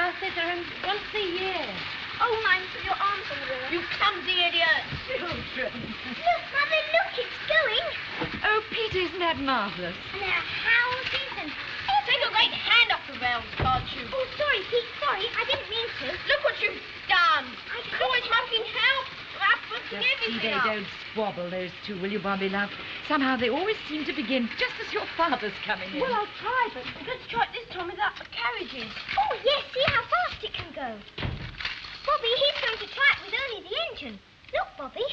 birthdays are only once a year. Oh, mine's with your arms on the wall. You clumsy idiot. Children. Look, Mother, look, it's going. Oh, Peter, isn't that marvellous? And there are houses and... Take your great hand off the rails, can't you? Oh, sorry, Pete, sorry. I didn't mean to. Look what you've done. You're always mucking help. I'm putting Just see everything they up. don't squabble, those two, will you, Bobby, love? Somehow they always seem to begin just as your father's coming in. Well, I'll try, but let's try it this time without the carriages. Oh, yes, see how fast it can go. Bobby, he's going to try it with only the engine. Look, Bobby.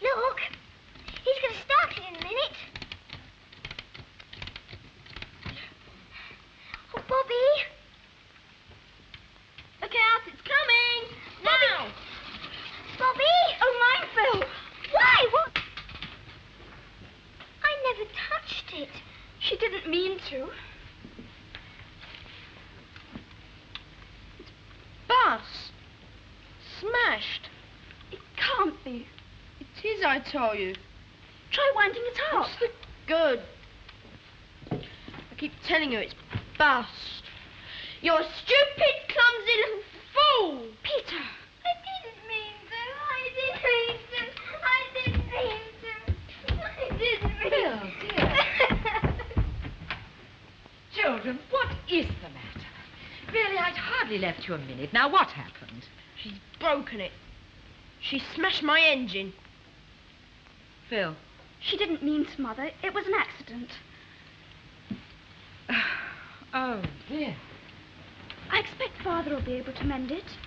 Look. He's going to start it in a minute. Oh, Bobby. Look out, it's coming. Now. Bobby. Oh, mine fell. Why? What? I never touched it. She didn't mean to. It's burst. Smashed. It can't be. It is, I tell you. Try winding it up. What's the good? I keep telling you it's burst. You're a stupid, clumsy little fool. Peter. I didn't mean to. Bill, dear. Children, what is the matter? Really, I'd hardly left you a minute. Now, what happened? She's broken it. She smashed my engine. Phil. She didn't mean to, Mother. It was an accident. Oh, dear. I expect Father will be able to mend it.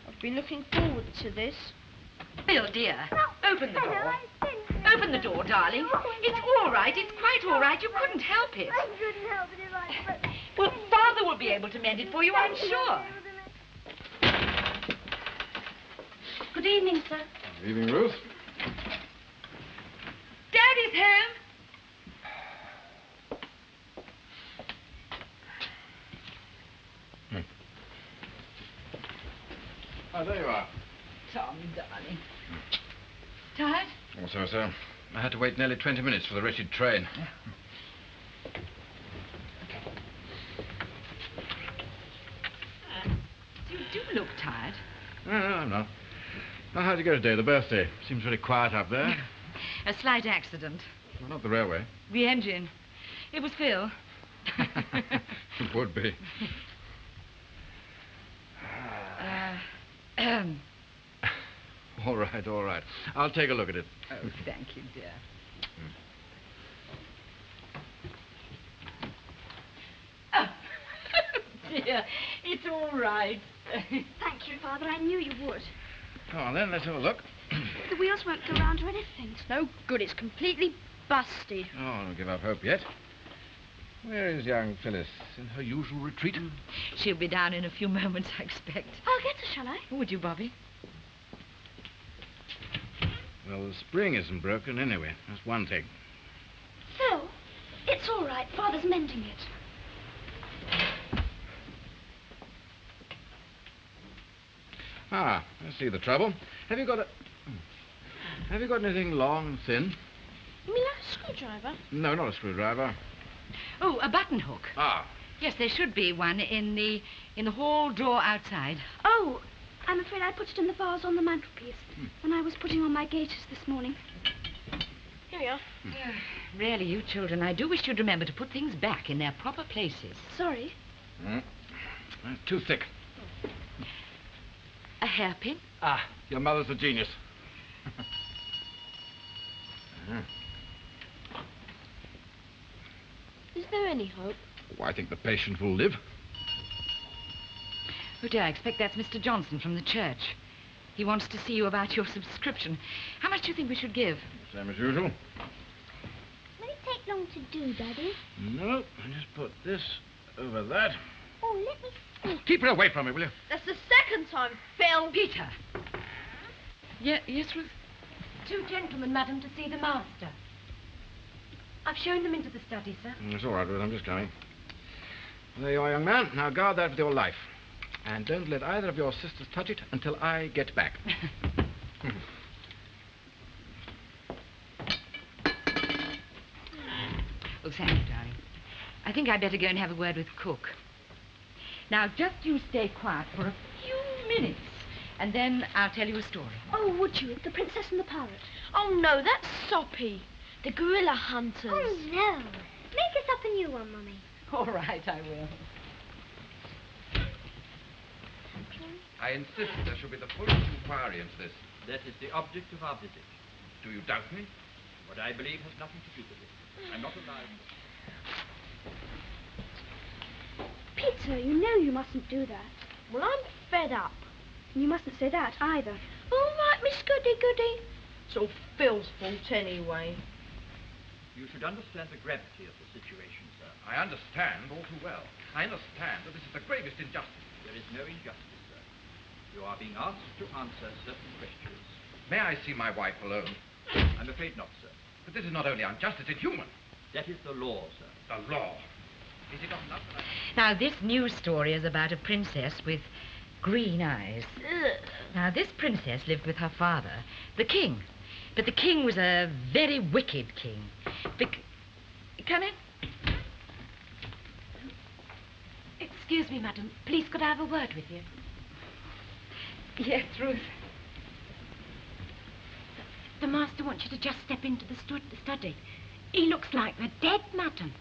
I've been looking forward to this. Bill, dear, open the door. Open the door, darling. Oh, It's all right. It's quite all right. You couldn't help it. I couldn't help it if I... Well, Father will be able to mend it for you, I'm sure. Good evening, sir. Good evening, Ruth. Daddy's home. Oh, there you are. Tom, darling. Tired? Also, sir, I had to wait nearly 20 minutes for the wretched train. You do look tired. No, I'm not. Now, how'd you go today, the birthday? Seems very quiet up there. A slight accident. Well, not the railway. The engine. It was Phil. It would be. All right, all right. I'll take a look at it. Oh, thank you, dear. Oh, dear, it's all right. Thank you, Father. I knew you would. Come on, then, let's have a look. The wheels won't go round or anything. It's no good. It's completely busted. Oh, don't give up hope yet. Where is young Phyllis? In her usual retreat? She'll be down in a few moments, I expect. I'll get her, shall I? Would you, Bobby? Well, the spring isn't broken anyway. That's one thing. Phil, it's all right. Father's mending it. Ah, I see the trouble. Have you got anything long and thin? You mean like a screwdriver? No, not a screwdriver. Oh, a button hook. Ah. Yes, there should be one in the hall drawer outside. Oh, I'm afraid I put it in the vase on the mantelpiece when I was putting on my gaiters this morning. Here we are. Really, you children, I do wish you'd remember to put things back in their proper places. Sorry. Too thick. A hairpin? Ah, your mother's a genius. Is there any hope? Oh, I think the patient will live. Oh, dear, I expect that's Mr. Johnson from the church. He wants to see you about your subscription. How much do you think we should give? Same as usual. Will it take long to do, Daddy? No, I just put this over that. Oh, let me see. Keep her away from me, will you? That's the second time, Phil. Peter. Yes, Ruth? 2 gentlemen, madam, to see the master. I've shown them into the study, sir. It's all right, Ruth. I'm just coming. There you are, young man. Now guard that with your life. And don't let either of your sisters touch it until I get back. Oh, thank you, darling. I think I'd better go and have a word with cook. Now, just you stay quiet for a few minutes, and then I'll tell you a story. Oh, would you? The Princess and the Pirate. Oh, no, that's soppy. The gorilla hunters. Oh, no. Make us up a new one, Mummy. All right, I will. I insist there shall be the fullest inquiry into this. That is the object of our visit. Do you doubt me? What I believe has nothing to do with it. I'm not allowed. Peter, you know you mustn't do that. Well, I'm fed up. And you mustn't say that either. All right, Miss Goody-Goody. It's all Phil's fault anyway. You should understand the gravity of the situation, sir. I understand all too well. I understand that this is the gravest injustice. There is no injustice, sir. You are being asked to answer certain questions. May I see my wife alone? I'm afraid not, sir. But this is not only unjust, it's inhuman. That is the law, sir. The law. Is it not enough that Now, this new story is about a princess with green eyes. Ugh. Now, this princess lived with her father, the king. But the king was a very wicked king. Come in. Excuse me, madam. Please, could I have a word with you? Yes, Ruth. The master wants you to just step into the study. He looks like the dead, madam.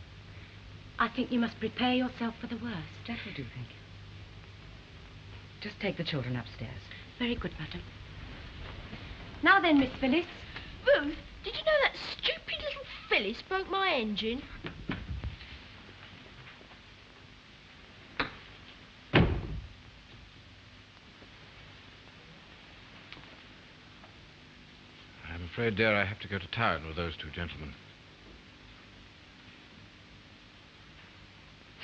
I think you must prepare yourself for the worst. That will do, thank you. Just take the children upstairs. Very good, madam. Now then, Miss Phyllis. Ruth, did you know that stupid little Phyllis broke my engine? I'm afraid, dear, I have to go to town with those two gentlemen.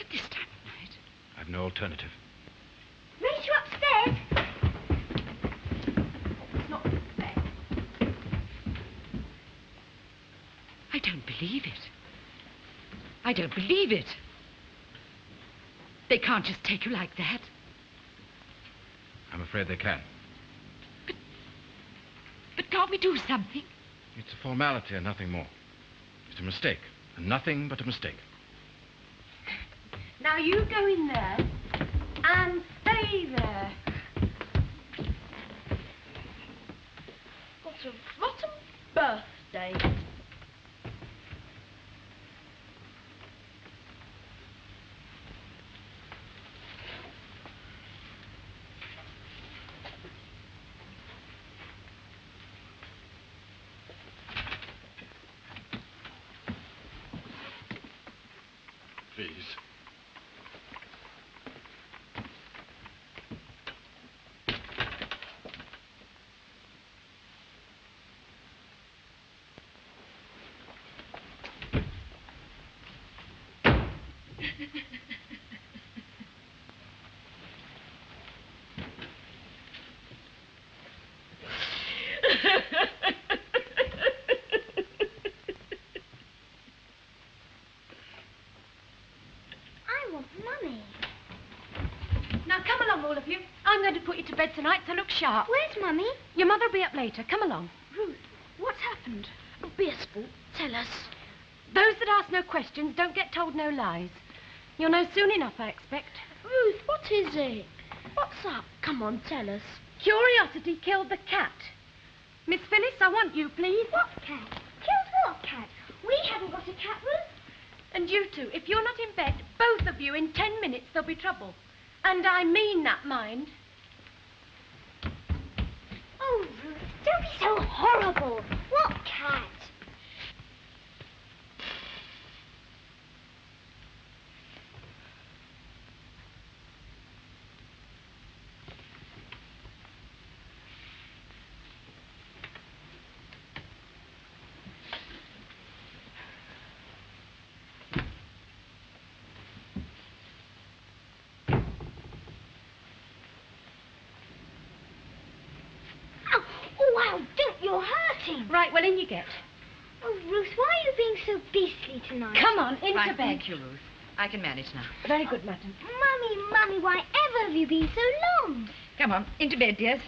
At this time of night? I've no alternative. Raise you upstairs. It's not fair. I don't believe it. I don't believe it. They can't just take you like that. I'm afraid they can. But can't we do something? It's a formality and nothing more. It's a mistake, and nothing but a mistake. Now you go in there and stay there. What a rotten birthday. Please. I want Mummy. Now come along, all of you. I'm going to put you to bed tonight, so look sharp. Where's Mummy? Your mother will be up later. Come along. Ruth, what's happened? Be a sport. Tell us. Those that ask no questions don't get told no lies. You'll know soon enough, I expect. Ruth, what is it? What's up? Come on, tell us. Curiosity killed the cat. Miss Phyllis, I want you, please. What cat? Killed what cat? We haven't got a cat, Ruth. And you two, if you're not in bed, both of you, in 10 minutes, there'll be trouble. And I mean that, mind. Oh, Ruth, don't be so horrible. What cat? Wow, don't, you're hurting. Right, well, in you get. Oh, Ruth, why are you being so beastly tonight? Come on, into Right, bed. thank you, Ruth. I can manage now. Very good, madam. Mummy, why ever have you been so long? Come on, into bed, dears.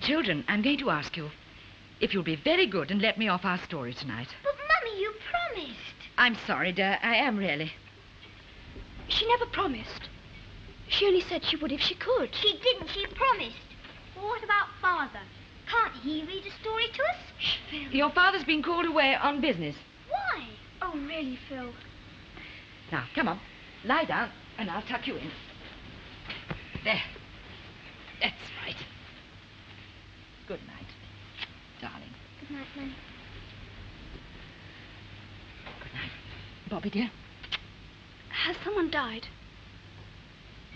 Children, I'm going to ask you if you'll be very good and let me off our story tonight. But, Mummy, you promised. I'm sorry, dear. I am really. She never promised. She only said she would if she could. She didn't. She promised. Well, what about Father? Can't he read a story to us? Shh, Phil. Your father's been called away on business. Why? Oh, really, Phil? Now, come on. Lie down, and I'll tuck you in. There. That's right. Good night, darling. Good night, Mum. Good night. Bobby, dear. Has someone died?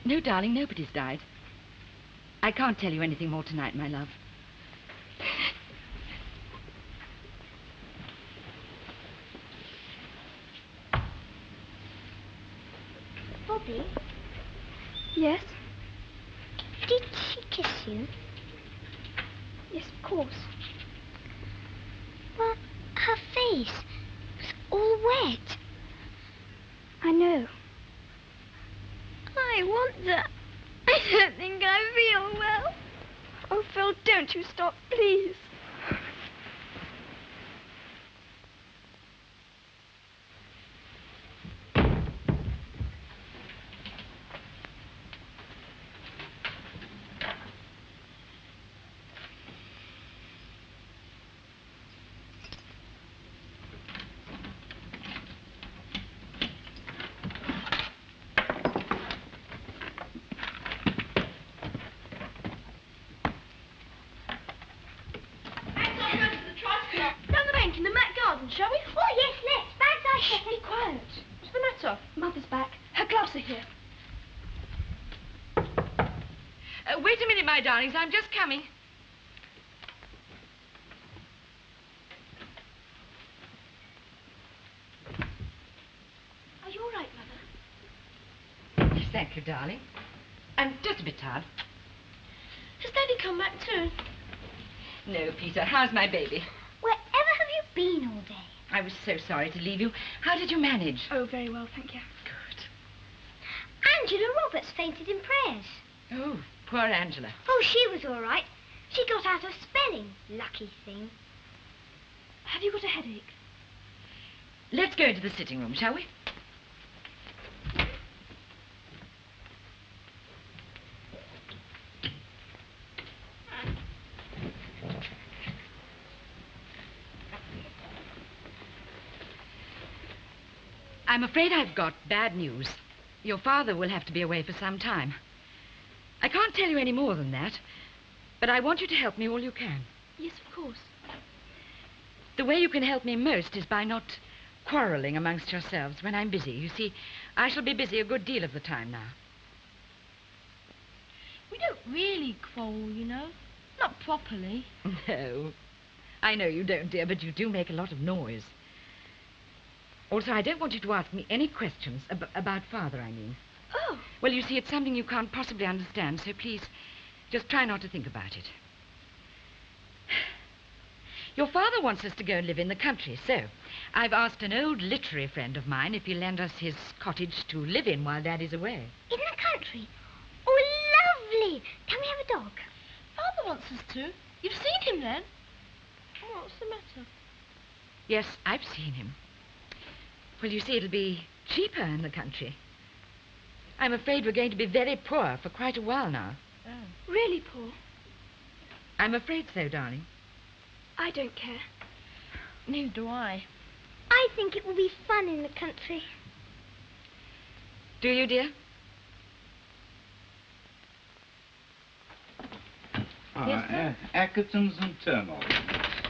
No, darling, nobody's died. I can't tell you anything more tonight, my love. Bobby, Yes? did she kiss you? Yes, of course. Well, her face was all wet. I know. I want that. I don't think I feel well. Oh, Phil, don't you stop, please. Down the bank in the Mat Garden, shall we? Oh, yes, let's. Bags I Be quiet. What's the matter? Mother's back. Her gloves are here. Wait a minute, my darlings. I'm just coming. Are you all right, Mother? Yes, thank you, darling. I'm just a bit tired. Has Daddy come back too? No, Peter. How's my baby? Wherever have you been all day? I was so sorry to leave you. How did you manage? Oh, very well, thank you. Good. Angela Roberts fainted in prayers. Oh, poor Angela. Oh, she was all right. She got out of spelling. Lucky thing. Have you got a headache? Let's go into the sitting room, shall we? I'm afraid I've got bad news. Your father will have to be away for some time. I can't tell you any more than that, but I want you to help me all you can. Yes, of course. The way you can help me most is by not quarrelling amongst yourselves when I'm busy. You see, I shall be busy a good deal of the time now. We don't really quarrel, you know. Not properly. No. I know you don't, dear, but you do make a lot of noise. Also, I don't want you to ask me any questions about Father, I mean. Oh. Well, you see, it's something you can't possibly understand, so please, just try not to think about it. Your father wants us to go and live in the country, so I've asked an old literary friend of mine if he'll lend us his cottage to live in while Daddy's away. In the country? Oh, lovely. Can we have a dog? Father wants us to. You've seen him then? Oh, what's the matter? Yes, I've seen him. Well, you see, it'll be cheaper in the country. I'm afraid we're going to be very poor for quite a while now. Oh. Really poor? I'm afraid so, darling. I don't care. Neither do I. I think it will be fun in the country. Do you, dear? Yes, sir? Ackertons and Turnbull.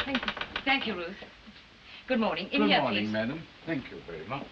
Thank you. Thank you, Ruth. Good morning. In Good here, morning, please. madam. Thank you very much.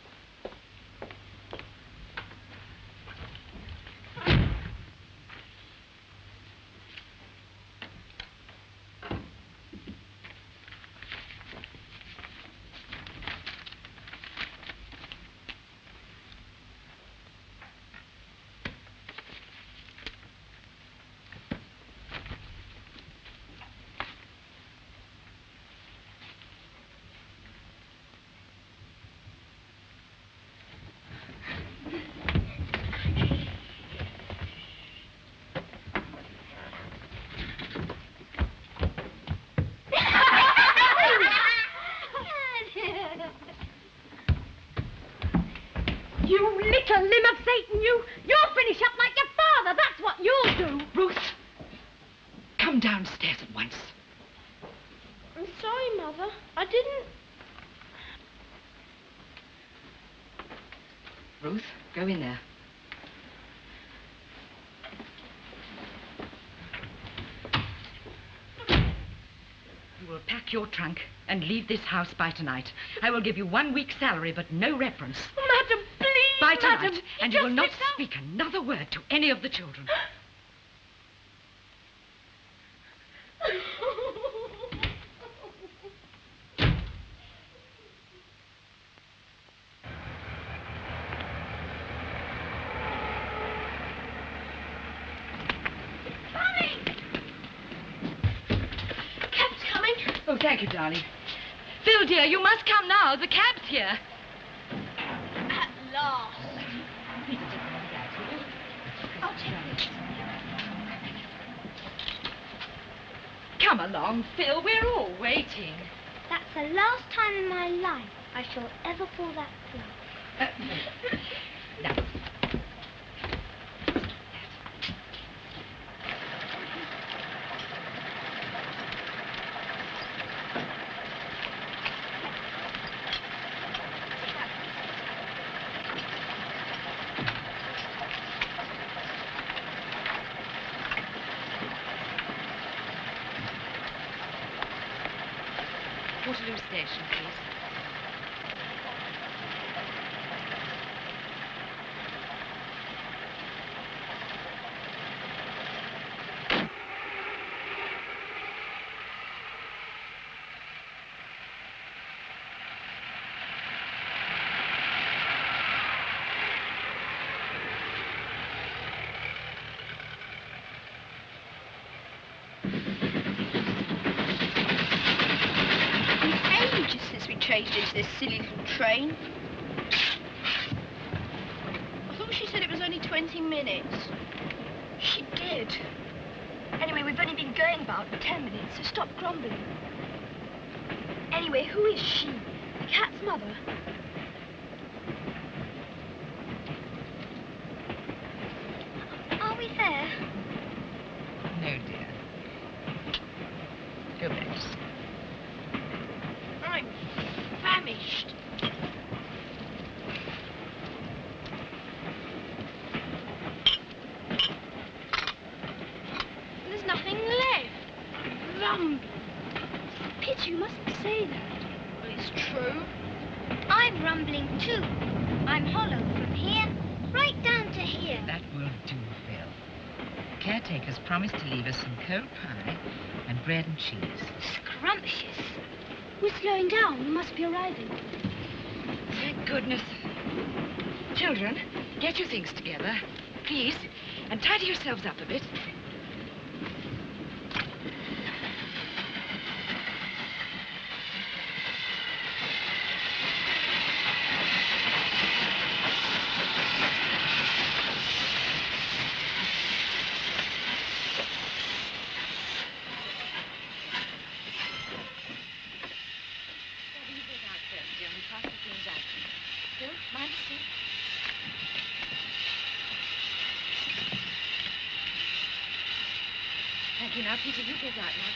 You'll finish up like your father. That's what you'll do. Ruth, come downstairs at once. I'm sorry, Mother. I didn't... Ruth, go in there. You will pack your trunk and leave this house by tonight. I will give you 1 week's salary, but no reference. Madam, please, By tonight, Madam. and you will not speak another word to any of the children. Oh, thank you, darling. Phil, dear, you must come now. The cab's here. At last. Please take one of the bags, will you? I'll take this. Come along, Phil. We're all waiting. That's the last time in my life I shall ever fall that through. Now. Waterloo Station, please. Chased into this silly little train. I thought she said it was only 20 minutes. She did. Anyway, we've only been going about 10 minutes, so stop grumbling. Anyway, who is she? The cat's mother? Are we there? No, dear. Go back to sleep. I'm famished. There's nothing left. Rumble. Pity, you mustn't say that. Well, it's true. I'm rumbling too. I'm hollow from here right down to here. That will do, Phil. The caretaker's promised to leave us some cold pie and bread and cheese. Scrumptious. We're slowing down. We must be arriving. Thank goodness. Children, get your things together, please, and tidy yourselves up a bit. Thank you. Now, Peter, you get out now.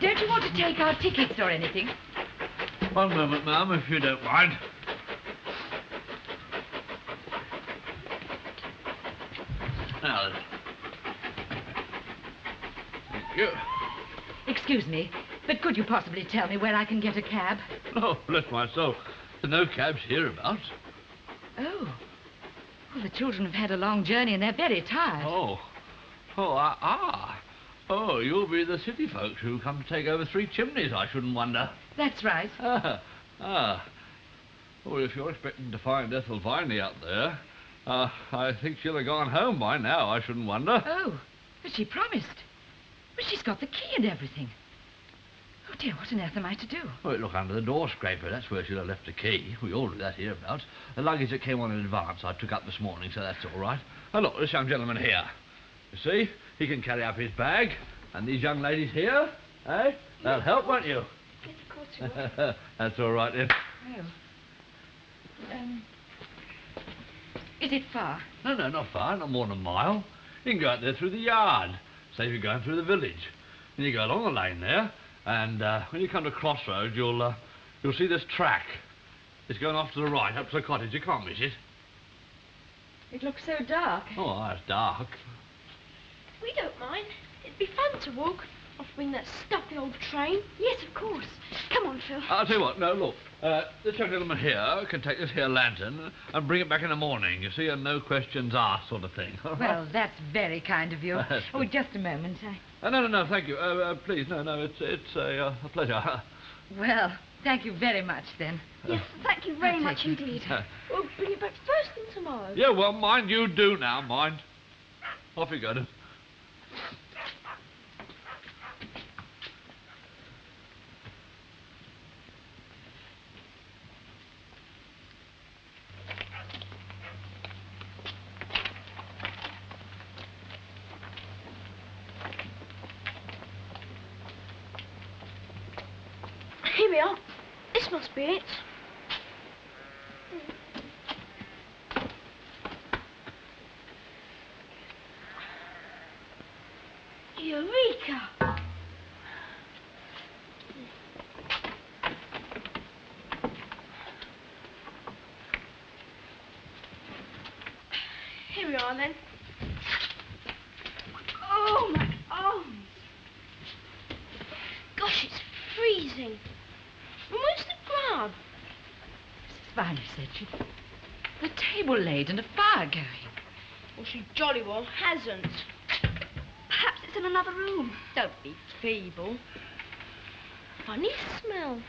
Don't you want to take our tickets or anything? One moment, ma'am, if you don't mind. Now then. Thank you. Excuse me, but could you possibly tell me where I can get a cab? Oh, bless my soul. There are no cabs hereabouts. Oh. Well, the children have had a long journey and they're very tired. Oh, Oh, you'll be the city folks who come to take over Three Chimneys, I shouldn't wonder. That's right. Well, if you're expecting to find Ethel Viney up there, I think she'll have gone home by now, I shouldn't wonder. Oh, but she promised. But she's got the key and everything. Oh, dear, what on earth am I to do? Well, look under the door scraper. That's where she'll have left the key. We all do that hereabouts. The luggage that came on in advance I took up this morning, so that's all right. And look, this young gentleman here. You see? He can carry up his bag. And these young ladies here, eh? They'll help, won't you? Yes, of course you will. That's all right, then. Oh. Is it far? No, not far. Not more than a mile. You can go out there through the yard. Say if you're going through the village. And you go along the lane there. And when you come to crossroads, you'll see this track. It's going off to the right, up to the cottage. You can't miss it. It looks so dark. Oh, it's dark. We don't mind. It'd be fun to walk off in that stuffy old train. Yes, of course. Come on, Phil. I'll tell you what. No, look. This young gentleman here can take this here lantern and bring it back in the morning. You see, a no questions asked sort of thing. Well, that's very kind of you. Oh, just a moment. No, thank you. Please, no, it's a pleasure. Well, thank you very much, then. Yes, thank you very I'll much take it. indeed. We'll bring it back first thing tomorrow. Yeah, well, mind you do now, mind. Off you go, then. Here we are. This must be it. Eureka! Here we are, then. Oh, my arms. Gosh, it's freezing. And where's the grub? Mrs. Viner said she'd... The table laid and a fire going. Well, she jolly well hasn't. Perhaps it's in another room. Don't be feeble. Funny smell.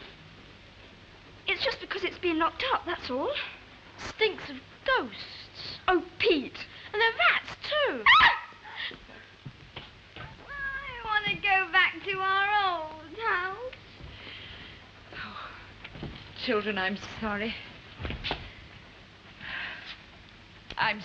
It's just because it's been locked up, that's all. Stinks of ghosts. Oh, Pete. And they're rats, too. I want to go back to our old house. Children, I'm sorry. I'm